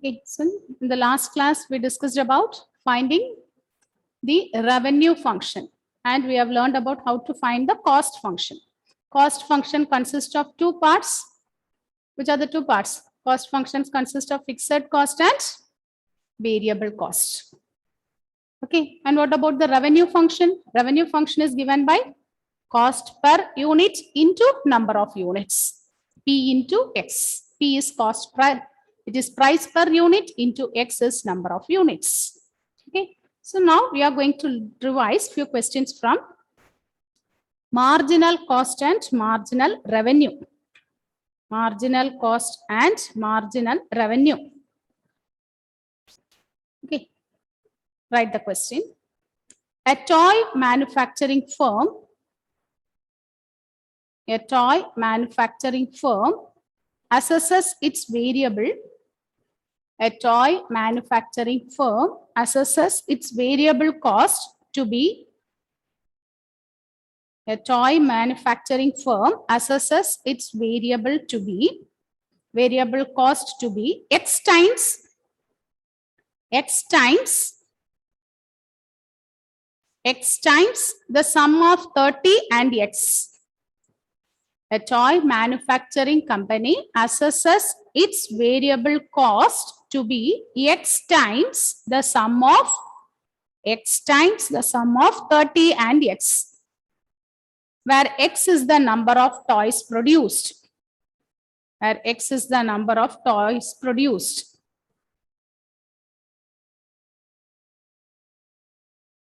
Okay, so in the last class, we discussed about finding the revenue function, and we have learned about how to find the cost function. Cost function consists of two parts. Which are the two parts? Cost functions consist of fixed cost and variable cost. Okay, and what about the revenue function? Revenue function is given by cost per unit into number of units. P into X. P is cost per, it is price per unit into X is number of units. Okay, so now we are going to revise few questions from marginal cost and marginal revenue. Marginal cost and marginal revenue. Okay, write the question. A toy manufacturing firm assesses its variable. A toy manufacturing firm assesses its variable cost to be. A toy manufacturing firm assesses its variable cost to be X times the sum of 30 and X. A toy manufacturing company assesses its variable cost to be X times the sum of 30 and X, where X is the number of toys produced. Where X is the number of toys produced.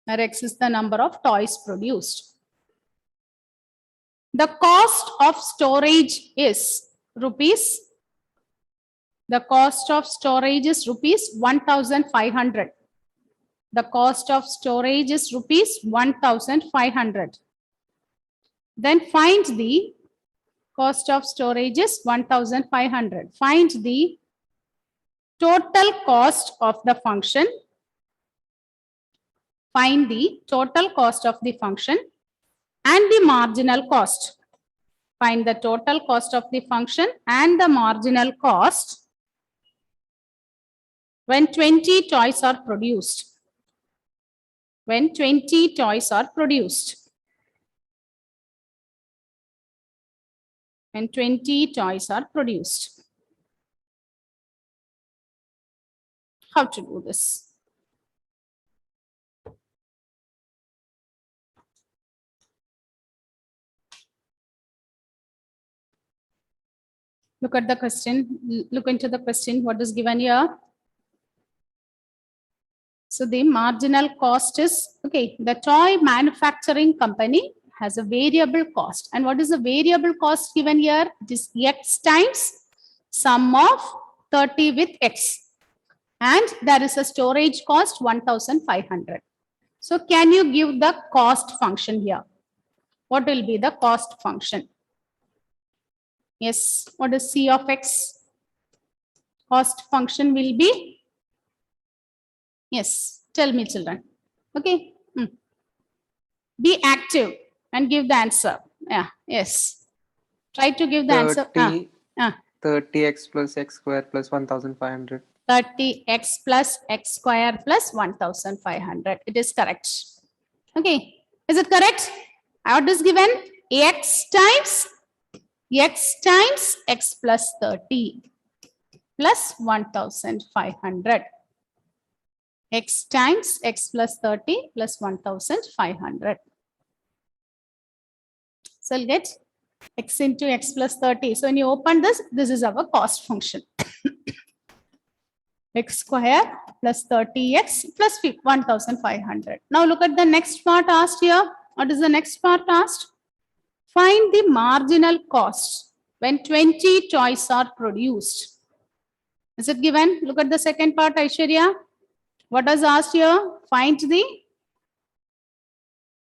Where X is the number of toys produced. The cost of storage is rupees. The cost of storage is rupees 1,500. The cost of storage is rupees 1,500. Then find the cost of storage is 1,500. Find the total cost of the function. Find the total cost of the function and the marginal cost. Find the total cost of the function and the marginal cost when 20 toys are produced. When 20 toys are produced. When 20 toys are produced. How to do this? Look at the question. Look into the question. What is given here? So the marginal cost is, okay, the toy manufacturing company has a variable cost. And what is the variable cost given here? It is X times sum of 30 with X. And there is a storage cost 1,500. So can you give the cost function here? What will be the cost function? Yes, what is C of X? Cost function will be? Yes, tell me children. Okay. Be active and give the answer. Yeah, yes. Try to give the answer. 30x plus x square plus 1,500. 30x plus x square plus 1,500. It is correct. Okay. Is it correct? What is given? X times x plus 30 plus 1,500. X times x plus 30 plus 1,500. So we'll get x into x plus 30. So when you open this, this is our cost function. X square plus 30x plus 1,500. Now look at the next part asked here. What is the next part asked? Find the marginal cost when 20 toys are produced. Is it given? Look at the second part, Aishwarya. What was asked here? Find the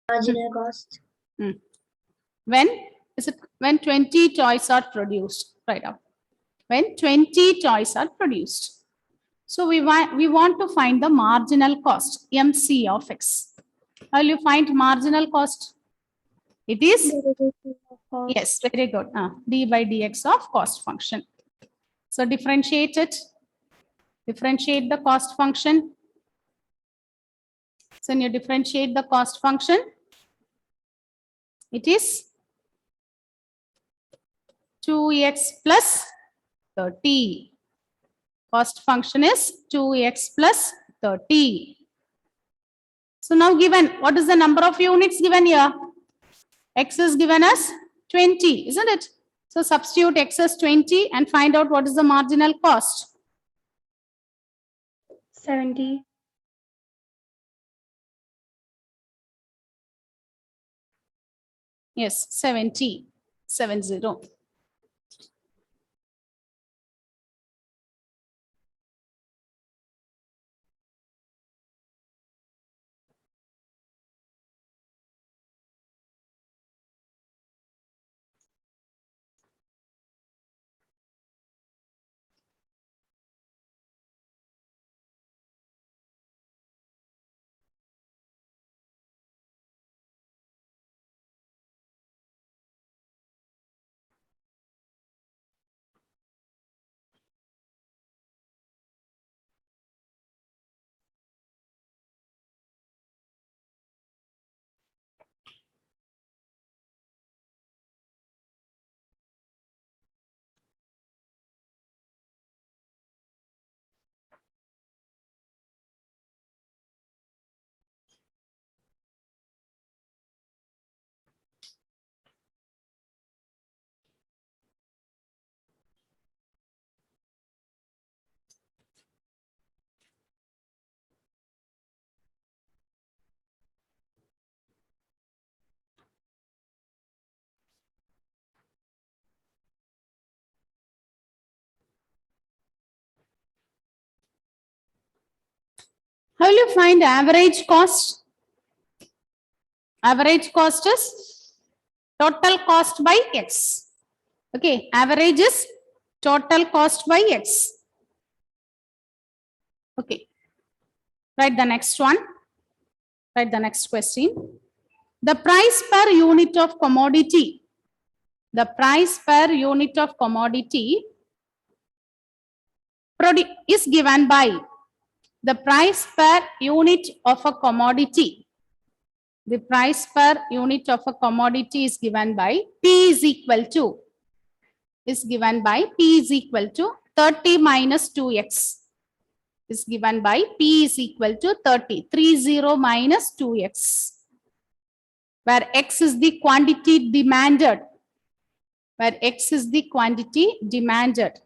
marginal cost. When 20 toys are produced. Right out. When 20 toys are produced. So we want to find the marginal cost, MC of X. How will you find marginal cost? It is, yes, very good. D by dx of cost function. So differentiate it. Differentiate the cost function. So when you differentiate the cost function, it is 2x plus 30. Cost function is 2x plus 30. So now given, what is the number of units given here? X is given as 20, isn't it? So substitute X as 20 and find out what is the marginal cost. 70. Yes, 70. 70. How will you find average cost? Average cost is total cost by X. Okay, average is total cost by X. Okay, write the next one. Write the next question. The price per unit of commodity. The price per unit of commodity is given by the price per unit of a commodity. The price per unit of a commodity is given by P is equal to 30 minus 2x is given by P is equal to 30 minus 2x, where X is the quantity demanded. Where X is the quantity demanded.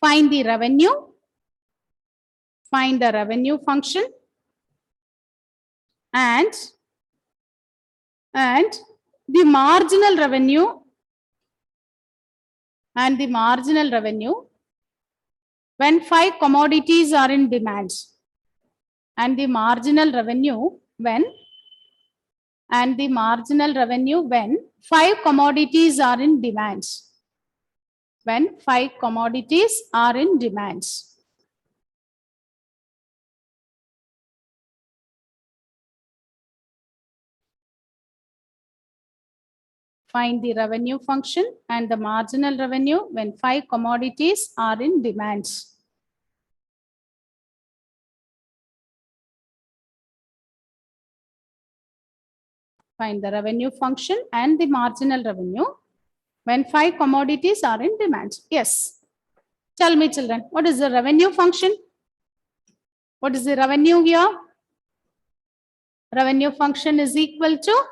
Find the revenue. Find the revenue function and the marginal revenue when 5 commodities are in demand, and the marginal revenue when 5 commodities are in demand. When 5 commodities are in demand. Find the revenue function and the marginal revenue when 5 commodities are in demand. Find the revenue function and the marginal revenue when 5 commodities are in demand. Yes. Tell me, children, what is the revenue function? What is the revenue here? Revenue function is equal to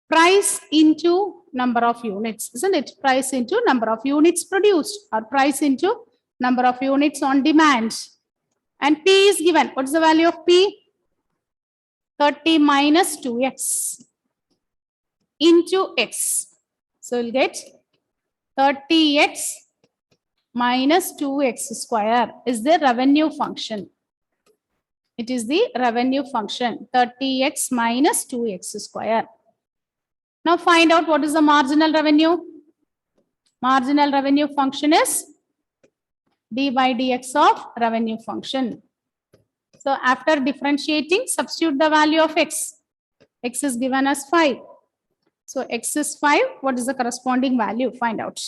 price into number of units, isn't it? Price into number of units produced, or price into number of units on demand. And P is given. What is the value of P? 30 minus 2x into X. So we'll get 30x minus 2x square is the revenue function. It is the revenue function, 30x minus 2x square. Now find out what is the marginal revenue. Marginal revenue function is d by dx of revenue function. So after differentiating, substitute the value of x. X is given as 5. So x is 5. What is the corresponding value? Find out.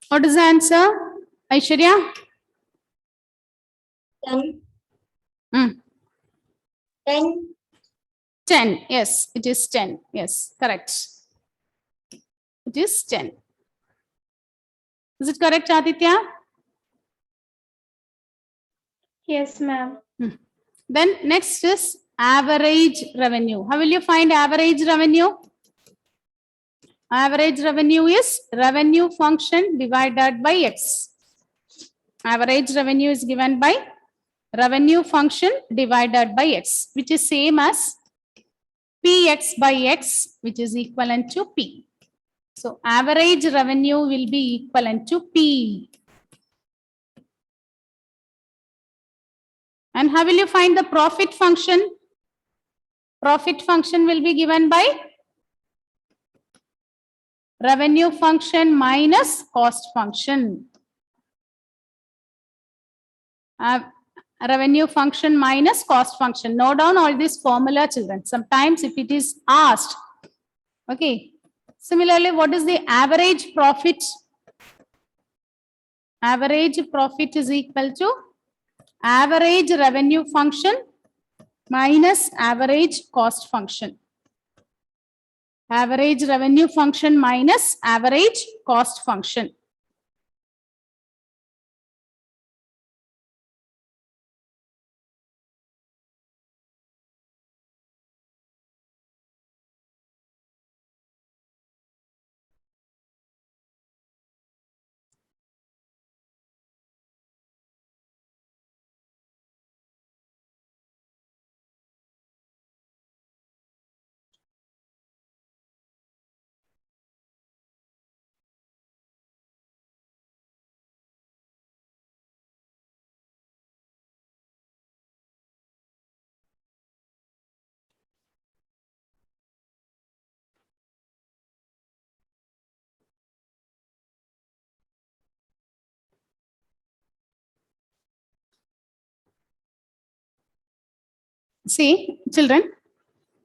What is the answer, Aishwarya? 10. Hmm. 10. 10. Yes, it is 10. Yes, correct. It is 10. Is it correct, Aditya? Yes, ma'am. Then next is average revenue. How will you find average revenue? Average revenue is revenue function divided by X. Average revenue is given by revenue function divided by X, which is same as Px by X, which is equivalent to P. So average revenue will be equivalent to P. And how will you find the profit function? Profit function will be given by revenue function minus cost function. Revenue function minus cost function. Note down all this formula, children. Sometimes if it is asked, okay. Similarly, what is the average profit? Average profit is equal to average revenue function minus average cost function. Average revenue function minus average cost function. See, children,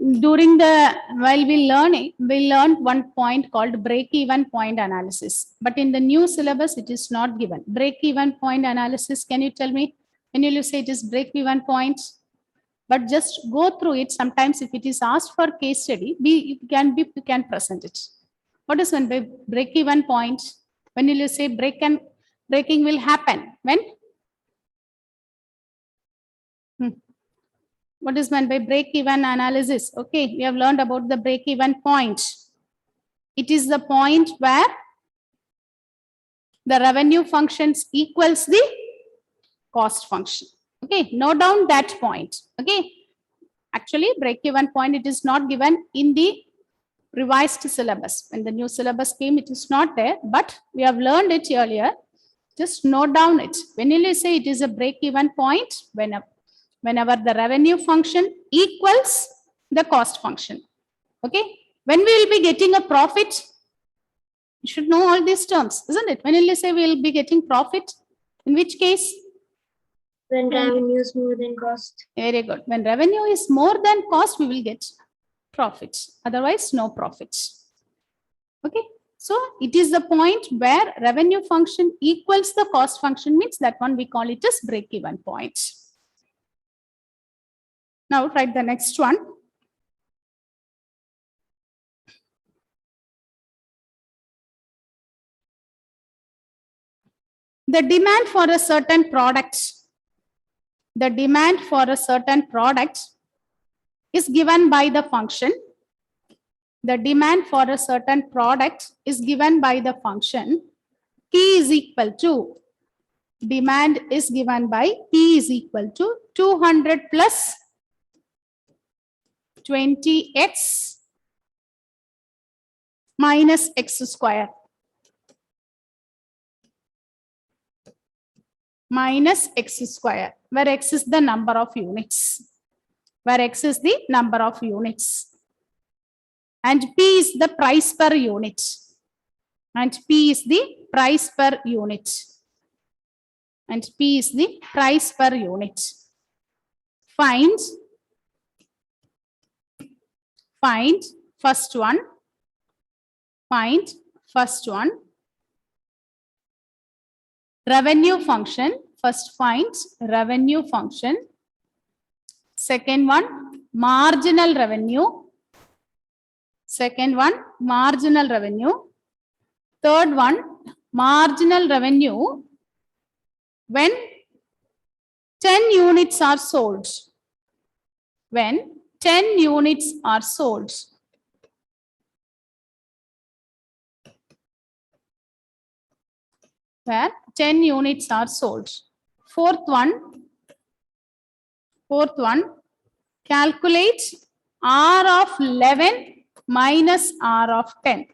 during the while we learned one point called break-even point analysis. But in the new syllabus, it is not given. Break-even point analysis. Can you tell me? When you say it is break-even point? But just go through it. Sometimes, if it is asked for case study, you can present it. What is meant by break-even point? When you say breaking will happen when? What is meant by break-even analysis? Okay, we have learned about the break-even point. It is the point where the revenue functions equals the cost function. Okay, note down that point. Okay, actually break-even point, it is not given in the revised syllabus. When the new syllabus came, it is not there, but we have learned it earlier. Just note down it. When you say it is a break-even point, whenever the revenue function equals the cost function. Okay. When we will be getting a profit, you should know all these terms, isn't it? When you say we will be getting profit, in which case? When revenue is more than cost. Very good. When revenue is more than cost, we will get profits. Otherwise, no profits. Okay. So it is the point where revenue function equals the cost function, means that one we call it as break-even point. Now write the next one. The demand for a certain product, is given by the function. The demand for a certain product is given by the function P is equal to, demand is given by P is equal to 200 plus 20x minus x square. Minus x square, where x is the number of units. Where x is the number of units. And P is the price per unit. And P is the price per unit. And P is the price per unit. Find first one. Find first one. revenue function. First find revenue function. Second one, marginal revenue. Second one, marginal revenue. Third one, marginal revenue when 10 units are sold. When 10 units are sold. Where 10 units are sold. Fourth one, calculate R of 11 minus R of 10.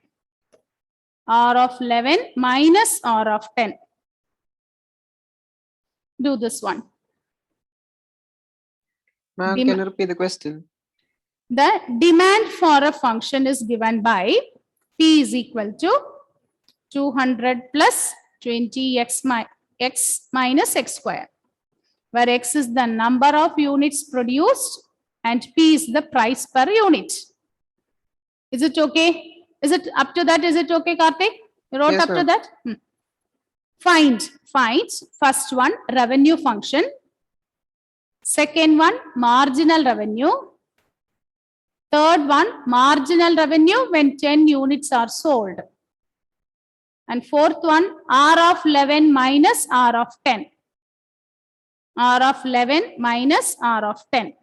R of 11 minus R of 10. Do this one. Ma'am, Dem- can you repeat the question? The demand for a function is given by P is equal to 200 plus 20x minus x square, where x is the number of units produced and P is the price per unit. Is it okay? Is it up to that? Is it okay, Karthik? You wrote Yes, up to ma'am. that? Find first one, revenue function. Second one, marginal revenue. Third one, marginal revenue when 10 units are sold. And fourth one, R of 11 minus R of 10. R of 11 minus R of 10.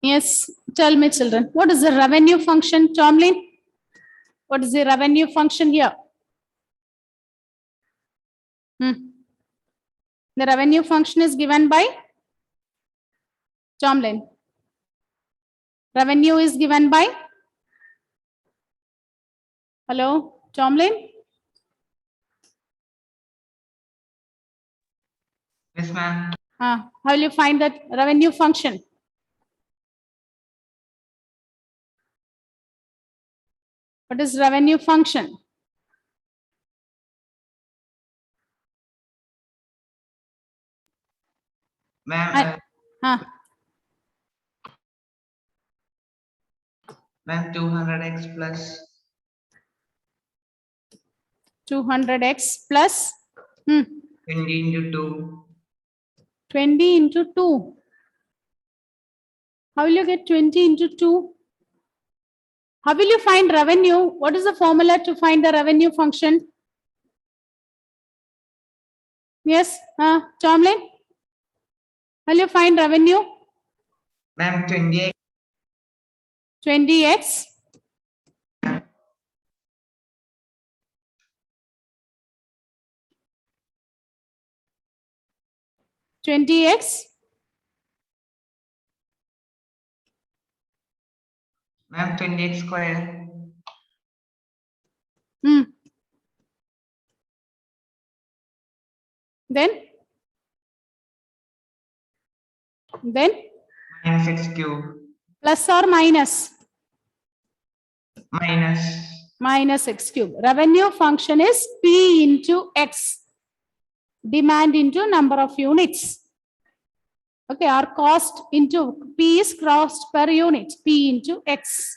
Yes, tell me, children, what is the revenue function, Tomlin? What is the revenue function here? The revenue function is given by Tomlin. Revenue is given by? Hello? Tomlin? Yes, ma'am. How will you find that revenue function? What is revenue function? Ma'am, Huh. ma'am, 200x plus 200x plus 20 into 2. 20 into 2. How will you get 20 into 2? How will you find revenue? What is the formula to find the revenue function? Yes, Tomlin? How will you find revenue? Ma'am, 20x 20x 20x ma'am, 20x square. Then Minus x cube. plus or minus? Minus. Minus x cube. Revenue function is P into X. Demand into number of units. Okay, our cost into P is cost per unit. P into X.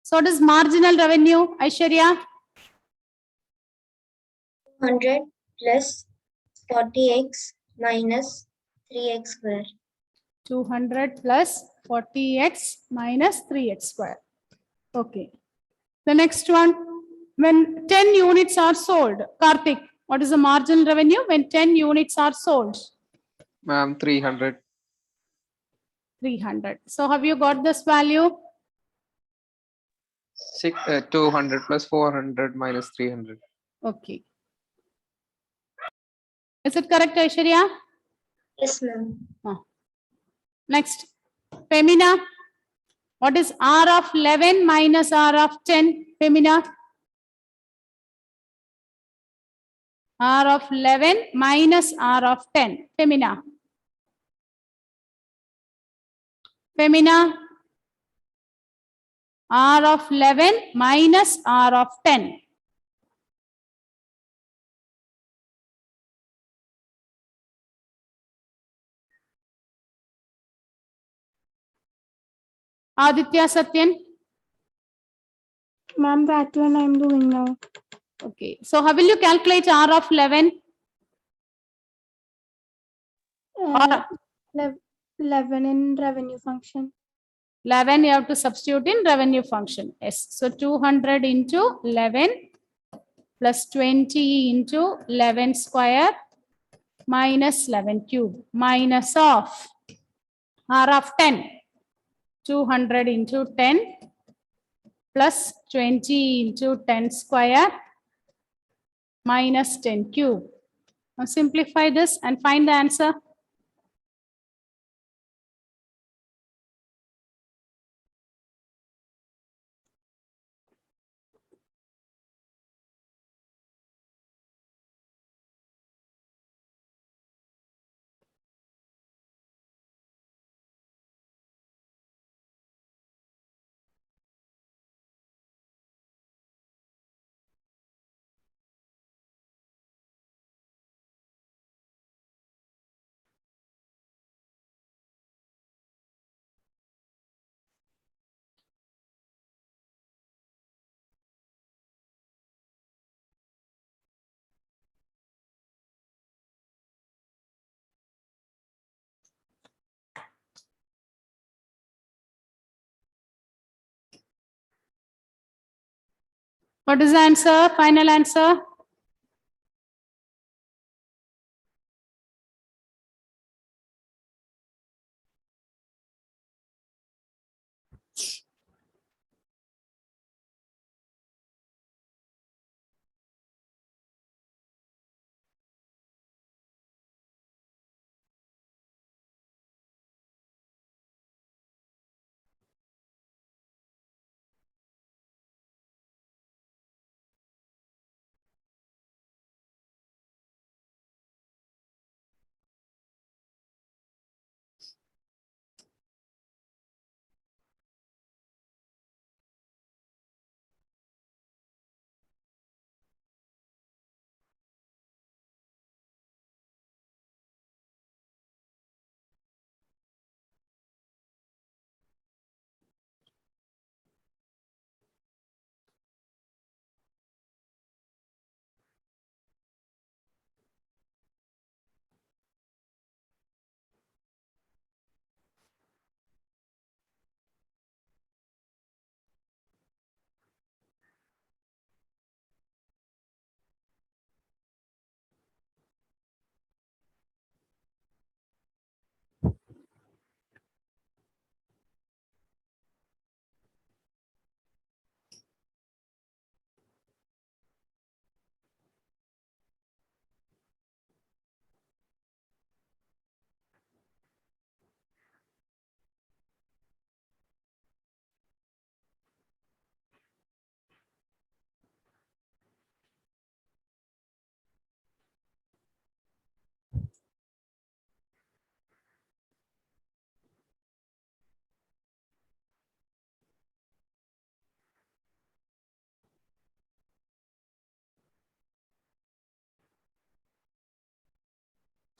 So what is marginal revenue, Aishwarya? 100 plus 40x minus 3x square. 200 plus 40x minus 3x square. Okay. The next one, when 10 units are sold, Karthik, what is the marginal revenue when 10 units are sold? Ma'am, 300. 300. So have you got this value? 200 plus 400 minus 300. Okay. Is it correct, Aishwarya? Yes, ma'am. Next, Femina, what is R of 11 minus R of 10? Femina? R of 11 minus R of 10. Femina? Femina? R of 11 minus R of 10. Aditya Satyan? Ma'am, that one I'm doing now. Okay. So how will you calculate R of 11? Uh, 11 in revenue function. 11 you have to substitute in revenue function. Yes. So 200 into 11 plus 20 into 11 square minus 11 cube minus of R of 10. 200 into 10 plus 20 into 10 square minus 10 cube. Now simplify this and find the answer. What is the answer? Final answer?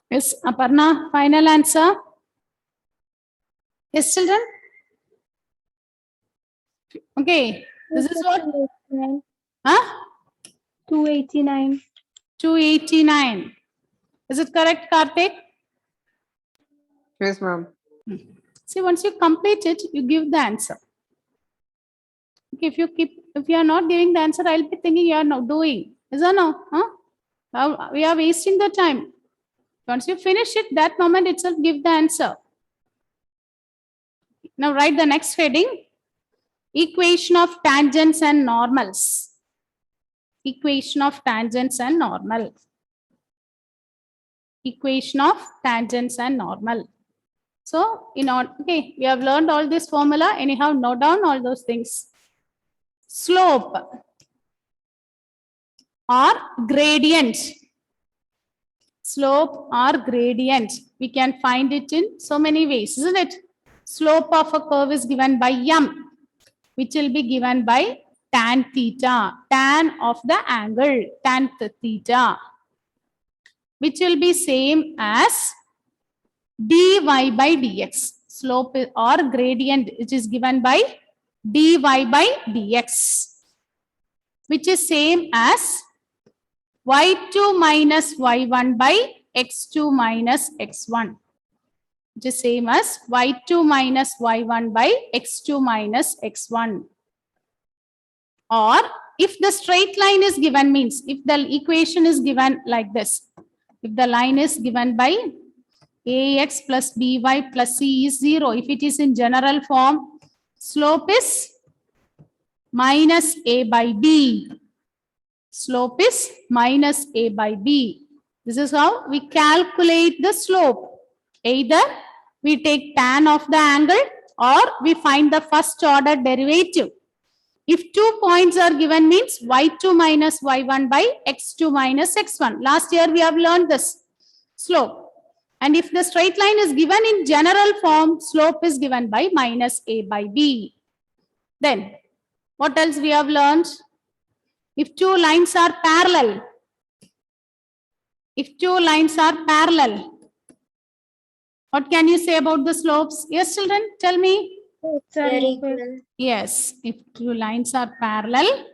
Yes, Aparna, final answer. Yes, children. Okay, this is what, 289. huh? 289. 289. Is it correct, Karthik? Yes, ma'am. See, once you complete it, you give the answer. Okay, if you are not giving the answer, I'll be thinking you are not doing. Is that no? Huh? Now we are wasting the time. Once you finish it, that moment itself give the answer. Now write the next heading. Equation of tangents and normals. Equation of tangents and normal. Equation of tangents and normal. So, okay, we have learned all this formula. Anyhow, note down all those things. Slope or gradient. Slope or gradient. We can find it in so many ways, isn't it? Slope of a curve is given by m, which will be given by tan theta, tan of the angle, tan theta, which will be same as dy by dx. Slope or gradient, which is given by dy by dx, which is same as y2 minus y1 by x2 minus x1, which is same as y2 minus y1 by x2 minus x1. Or if the straight line is given, means if the equation is given like this, if the line is given by ax plus by plus c is 0, if it is in general form, slope is minus a by b. Slope is minus a by b. This is how we calculate the slope. Either we take tan of the angle or we find the first order derivative. If 2 points are given, means y2 minus y1 by x2 minus x1. Last year we have learned this slope. And if the straight line is given in general form, slope is given by minus a by b. Then what else we have learned? If two lines are parallel, what can you say about the slopes? Yes, children, tell me. It's They're equal. equal. Yes, if two lines are parallel,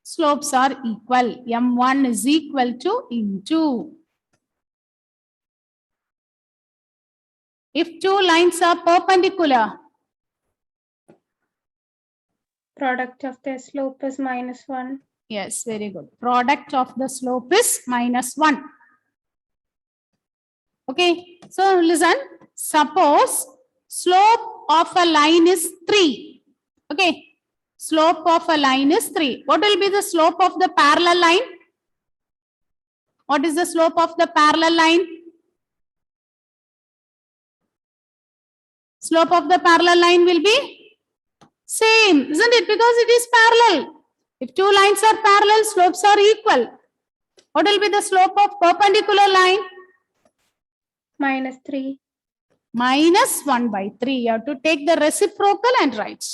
slopes are equal. M1 is equal to M2. If two lines are perpendicular, Product of their slope is -1. yes, very good. Product of the slope is -1. Okay, so listen. Suppose slope of a line is 3. Okay, slope of a line is 3. What will be the slope of the parallel line? What is the slope of the parallel line? Slope of the parallel line will be same, isn't it? Because it is parallel. If two lines are parallel, slopes are equal. What will be the slope of perpendicular line? -3. Minus 1 by 3. You have to take the reciprocal and write.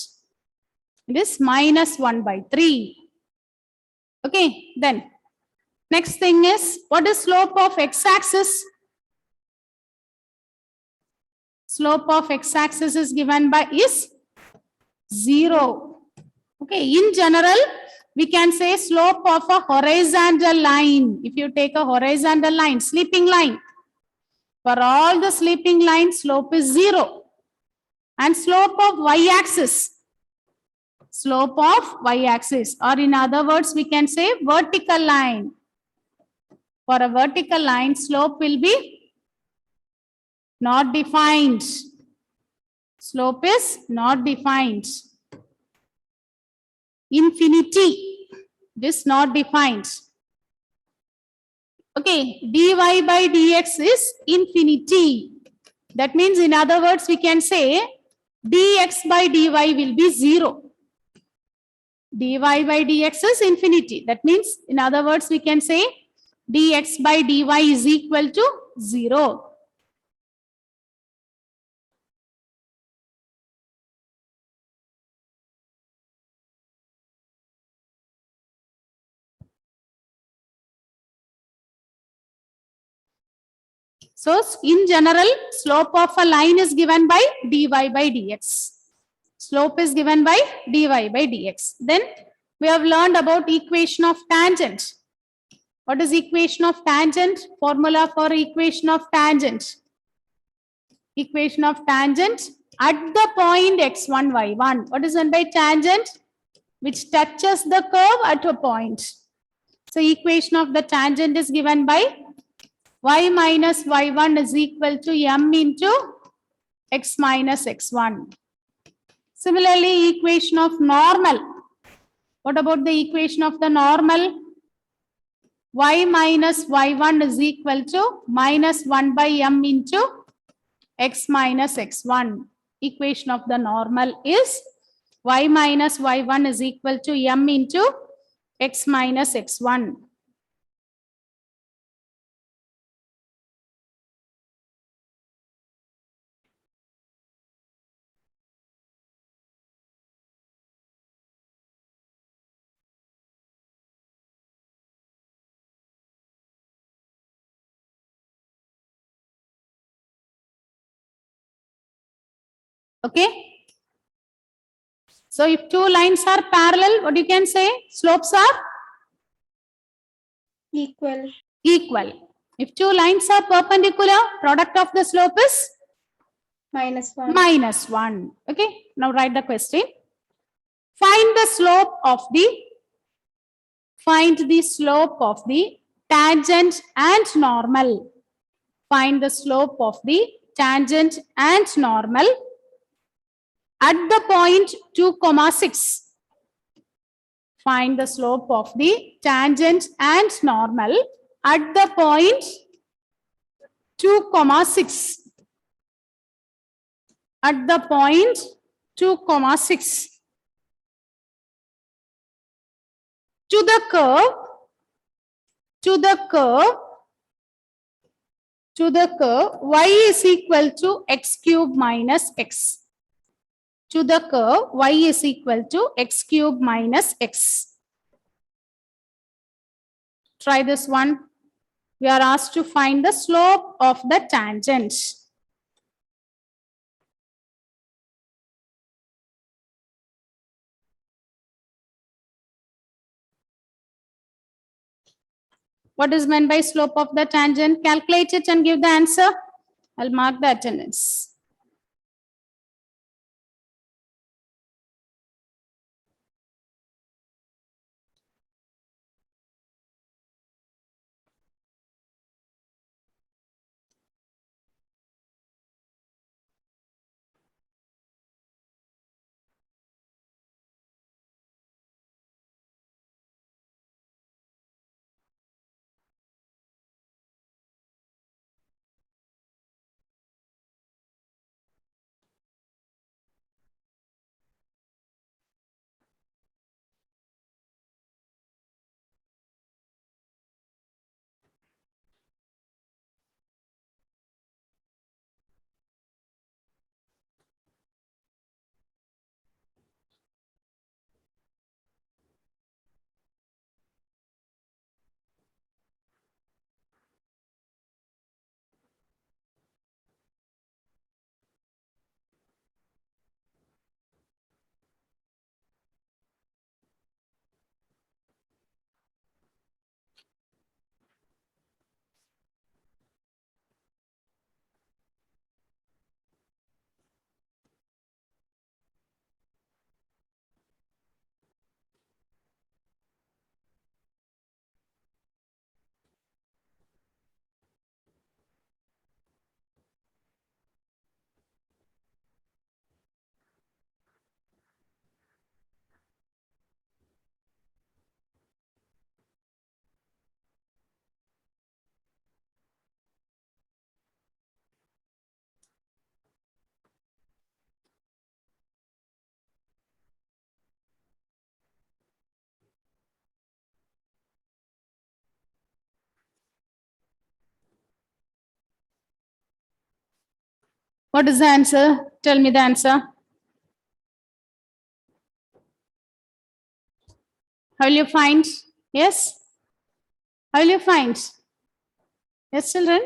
It is minus 1 by 3. Okay, then next thing is, what is slope of x-axis? Slope of x-axis is given by is 0. Okay, in general, we can say slope of a horizontal line. If you take a horizontal line, sleeping line, for all the sleeping lines, slope is 0. And slope of y-axis, or in other words, we can say vertical line. For a vertical line, slope will be not defined. Slope is not defined. Infinity, this not defined. Okay, dy by dx is infinity. That means, in other words, we can say dx by dy will be 0. Dy by dx is infinity. That means, in other words, we can say dx by dy is equal to 0. So in general, slope of a line is given by dy by dx. Slope is given by dy by dx. Then we have learned about equation of tangent. What is equation of tangent? Formula for equation of tangent. Equation of tangent at the point x1, y1. What is meant by tangent? Which touches the curve at a point. So equation of the tangent is given by y minus y1 is equal to m into x minus x1. Similarly, equation of normal. What about the equation of the normal? Y minus y1 is equal to minus 1 by m into x minus x1. Equation of the normal is y minus y1 is equal to m into x minus x1. Okay. So if two lines are parallel, what you can say? Slopes are Equal. equal. If two lines are perpendicular, product of the slope is -1. minus 1. Okay. Now write the question. Find the slope of the tangent and normal. Find the slope of the tangent and normal at the point 2, 6. Find the slope of the tangent and normal at the point 2, 6. At the point 2, 6. To the curve, y is equal to x cube minus x. To the curve, y is equal to x cube minus x. Try this one. We are asked to find the slope of the tangent. What is meant by slope of the tangent? Calculate it and give the answer. I'll mark the attendance. What is the answer? Tell me the answer. How will you find? Yes? How will you find? Yes, children?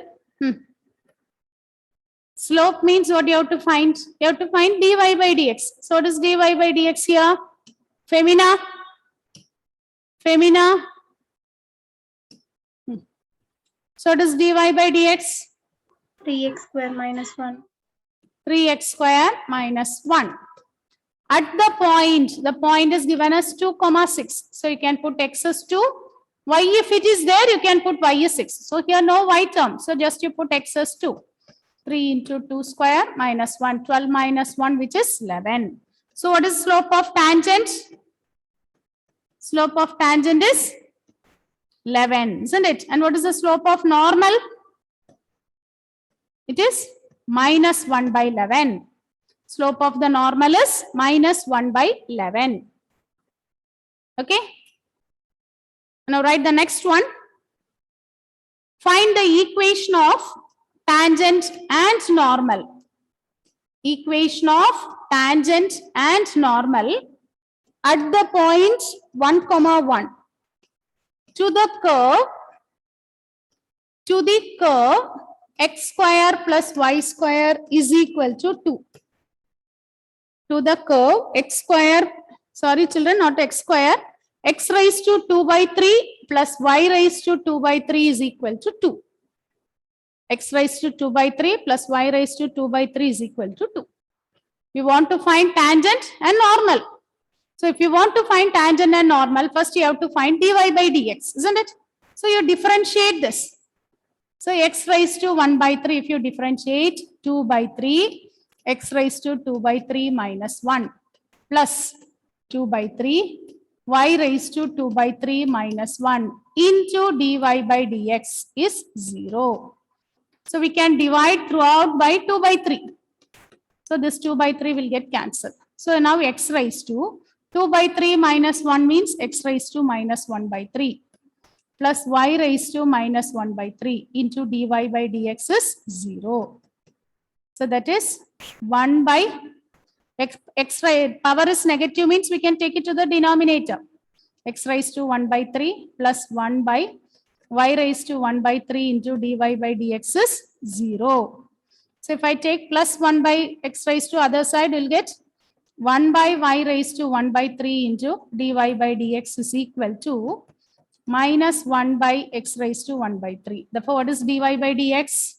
Slope means what you have to find? You have to find dy by dx. So what is dy by dx here? Femina? Femina? So what is dy by dx? 3x square minus 1. 3x square minus 1. At the point is given as 2, 6. So you can put x as 2. Y, if it is there, you can put y as 6. So here no y term. So just you put x as 2. 3 into 2 square minus 1. 12 minus 1, which is 11. So what is slope of tangent? Slope of tangent is 11, isn't it? And what is the slope of normal? It is minus 1 by 11. Slope of the normal is minus 1 by 11. Okay. Now write the next one. Find the equation of tangent and normal. Equation of tangent and normal at the point 1, 1. To the curve x square plus y square is equal to 2. To the curve x square, sorry children, not x square, x raised to 2 by 3 plus y raised to 2 by 3 is equal to 2. X raised to 2 by 3 plus y raised to 2 by 3 is equal to 2. We want to find tangent and normal. So if you want to find tangent and normal, first you have to find dy by dx, isn't it? So you differentiate this. So x raised to 1 by 3, if you differentiate 2 by 3, x raised to 2 by 3 minus 1 plus 2 by 3, y raised to 2 by 3 minus 1 into dy by dx is 0. So we can divide throughout by 2 by 3. So this 2 by 3 will get cancelled. So now x raised to 2 by 3 minus 1 means x raised to minus 1 by 3 plus y raised to minus 1 by 3 into dy by dx is 0. So that is 1 by x power is negative means we can take it to the denominator. X raised to 1 by 3 plus 1 by y raised to 1 by 3 into dy by dx is 0. So if I take plus 1 by x raised to other side, we'll get 1 by y raised to 1 by 3 into dy by dx is equal to minus 1 by x raised to 1 by 3. Therefore, what is dy by dx?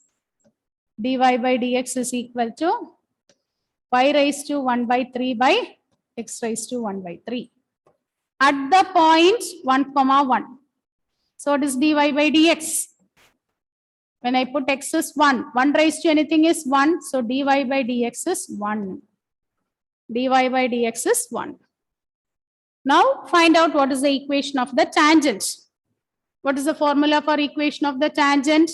Dy by dx is equal to y raised to 1 by 3 by x raised to 1 by 3. At the point 1, 1. So what is dy by dx? When I put x is 1, 1 raised to anything is 1. So dy by dx is 1. Dy by dx is 1. Now find out what is the equation of the tangent. What is the formula for equation of the tangent?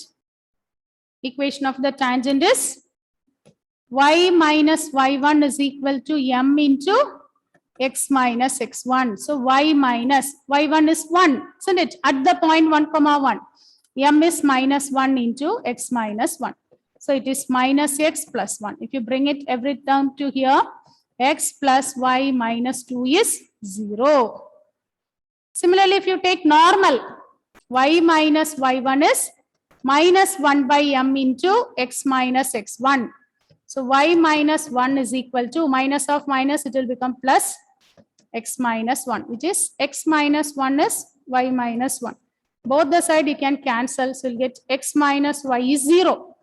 Equation of the tangent is y minus y1 is equal to m into x minus x1. So y minus y1 is 1, isn't it? At the point 1, 1. M is minus 1 into x minus 1. So it is minus x plus 1. If you bring it every term to here, x plus y minus 2 is 0. Similarly, if you take normal, y minus y1 is minus 1 by m into x minus x1. So y minus 1 is equal to minus of minus, it will become plus x minus 1, which is x minus 1 is y minus 1. Both the side you can cancel, so you'll get x minus y is 0.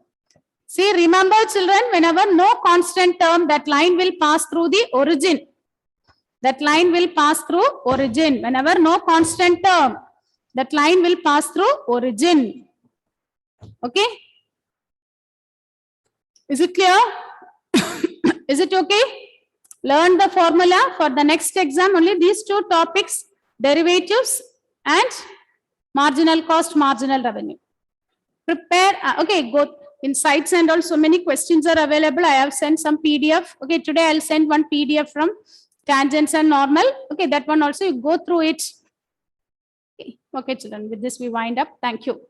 See, remember children, whenever no constant term, that line will pass through the origin. That line will pass through origin. Whenever no constant term, that line will pass through origin. Okay? Is it clear? Is it okay? Learn the formula for the next exam. Only these two topics, derivatives and marginal cost, marginal revenue. Prepare. Okay, go in sites and also many questions are available. I have sent some PDF. Okay, today I'll send one PDF from tangents and normal. Okay, that one also you go through it. Okay, children, with this we wind up. Thank you.